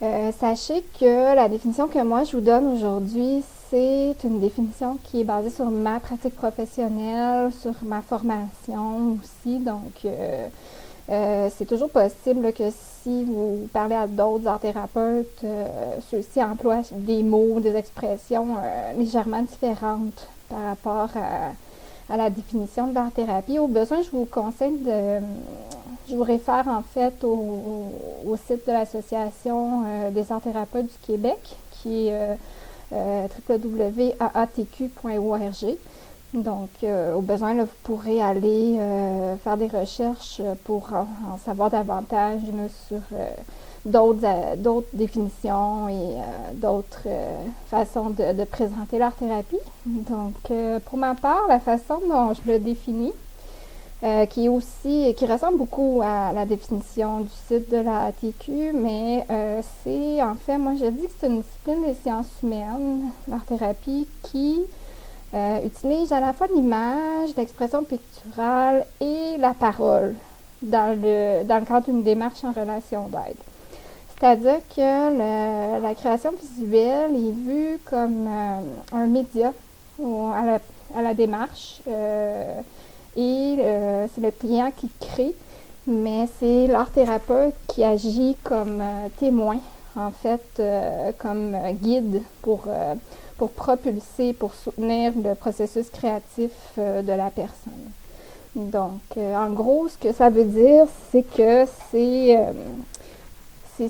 Sachez que la définition que moi je vous donne aujourd'hui, c'est une définition qui est basée sur ma pratique professionnelle, sur ma formation aussi. Donc, c'est toujours possible là, que si vous parlez à d'autres art thérapeutes, ceux-ci emploient des mots, des expressions légèrement différentes par rapport à la définition de l'art thérapie. Au besoin, je vous conseille je vous réfère en fait au site de l'Association des arts thérapeutes du Québec, qui est www.aatq.org. Donc, au besoin, là, vous pourrez aller faire des recherches pour en savoir davantage là, sur d'autres définitions et d'autres façons de présenter l'art thérapie. Donc, pour ma part, la façon dont je le définis, qui ressemble beaucoup à la définition du site de la ATQ, mais c'est en fait, moi je dis que c'est une discipline des sciences humaines, l'art thérapie, qui utilise à la fois l'image, l'expression picturale et la parole dans le cadre d'une démarche en relation d'aide. C'est-à-dire que la création visuelle est vue comme un média à la démarche et c'est le client qui crée, mais c'est l'art thérapeute qui agit comme témoin, en fait, comme guide pour propulser, pour soutenir le processus créatif de la personne. Donc, en gros, ce que ça veut dire, c'est que c'est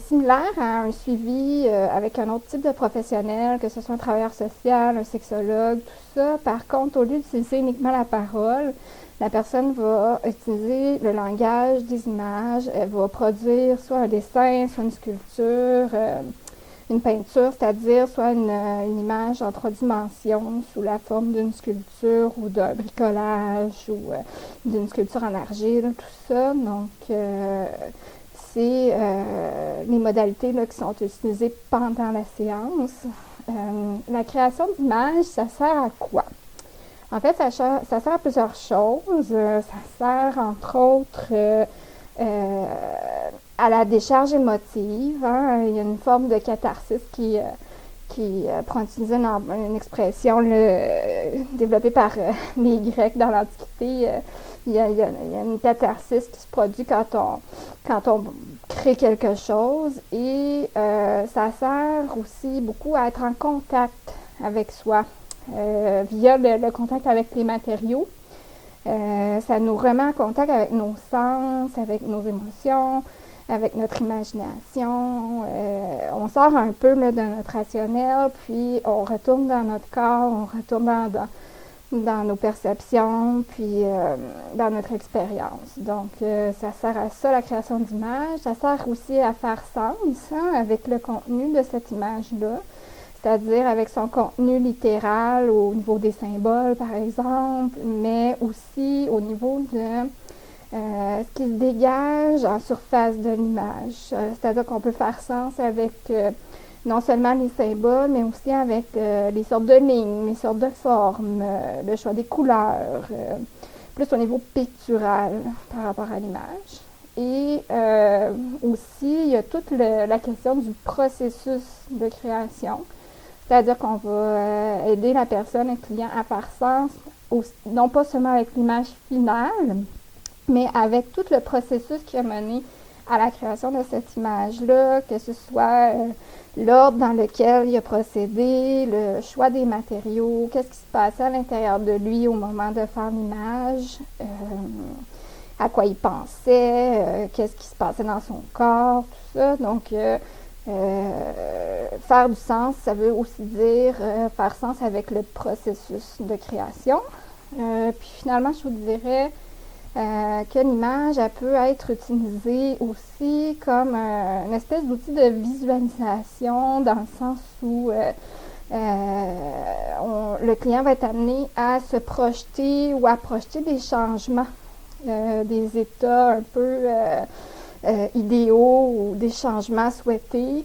similaire à un suivi avec un autre type de professionnel, que ce soit un travailleur social, un sexologue, tout ça. Par contre, au lieu d'utiliser uniquement la parole, la personne va utiliser le langage des images, elle va produire soit un dessin, soit une sculpture, une peinture, c'est-à-dire soit une image en 3 dimensions sous la forme d'une sculpture ou d'un bricolage ou d'une sculpture en argile, tout ça. Donc, c'est les modalités là, qui sont utilisées pendant la séance. La création d'images, ça sert à quoi? En fait, ça sert à plusieurs choses. Ça sert, entre autres, à la décharge émotive. Hein. Il y a une forme de catharsis pour utiliser une expression développée par les Grecs dans l'Antiquité, il y a une catharsis qui se produit quand on crée quelque chose et ça sert aussi beaucoup à être en contact avec soi via le contact avec les matériaux. Ça nous remet en contact avec nos sens, avec nos émotions, avec notre imagination. On sort un peu là, de notre rationnel, puis on retourne dans notre corps, on retourne dans nos perceptions, puis dans notre expérience. Donc, ça sert à ça, la création d'images. Ça sert aussi à faire sens avec le contenu de cette image-là, c'est-à-dire avec son contenu littéral au niveau des symboles, par exemple, mais aussi au niveau de ce qui se dégage en surface de l'image. C'est-à-dire qu'on peut faire sens avec non seulement les symboles, mais aussi avec les sortes de lignes, les sortes de formes, le choix des couleurs, plus au niveau pictural par rapport à l'image. Et aussi, il y a toute la question du processus de création. C'est-à-dire qu'on va aider la personne, le client, à faire sens, non pas seulement avec l'image finale, mais avec tout le processus qui a mené à la création de cette image-là, que ce soit l'ordre dans lequel il a procédé, le choix des matériaux, qu'est-ce qui se passait à l'intérieur de lui au moment de faire l'image, à quoi il pensait, qu'est-ce qui se passait dans son corps, tout ça. Donc, faire du sens, ça veut aussi dire faire sens avec le processus de création. Puis finalement, je vous dirais que l'image, elle peut être utilisée aussi comme une espèce d'outil de visualisation, dans le sens où le client va être amené à se projeter ou à projeter des changements, des états un peu idéaux ou des changements souhaités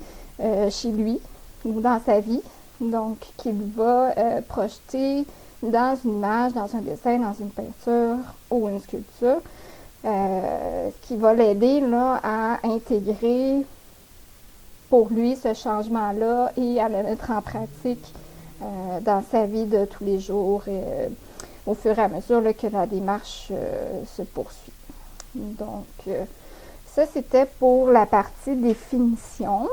chez lui ou dans sa vie. Donc, qu'il va projeter dans une image, dans un dessin, dans une peinture ou une sculpture, ce qui va l'aider là, à intégrer pour lui ce changement-là et à le mettre en pratique dans sa vie de tous les jours au fur et à mesure là, que la démarche se poursuit. Donc, ça, c'était pour la partie définition.